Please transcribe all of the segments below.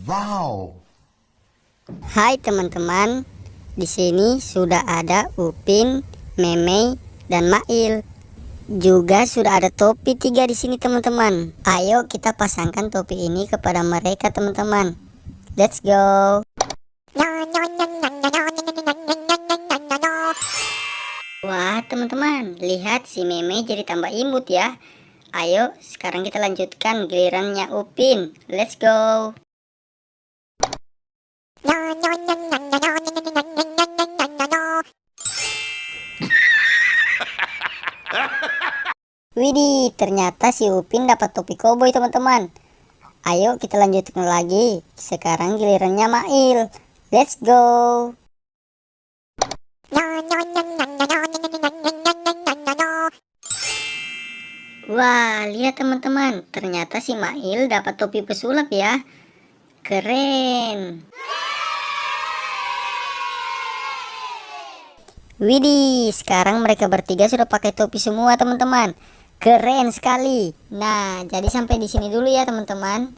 Wow. Hai teman-teman, di sini sudah ada Upin, Memei, dan Mail. Juga sudah ada topi 3 di sini teman-teman. Ayo kita pasangkan topi ini kepada mereka teman-teman. Let's go. Wah teman-teman, lihat si Memei jadi tambah imut ya. Ayo sekarang kita lanjutkan gilirannya Upin. Let's go. Widih, ternyata si Upin dapat topi koboi teman-teman. Ayo kita lanjutkan lagi. Sekarang gilirannya Mail. Let's go. Wah, lihat teman-teman. Ternyata si Mail dapat topi pesulap ya. Keren. Widih, sekarang mereka bertiga sudah pakai topi semua teman-teman. Keren sekali. Nah, jadi sampai di sini dulu ya teman-teman.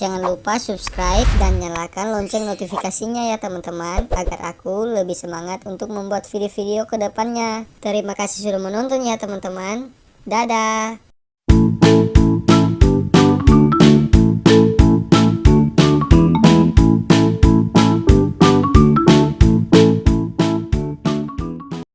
Jangan lupa subscribe dan nyalakan lonceng notifikasinya ya teman-teman, agar aku lebih semangat untuk membuat video-video ke depannya. Terima kasih sudah menonton ya teman-teman. Dadah.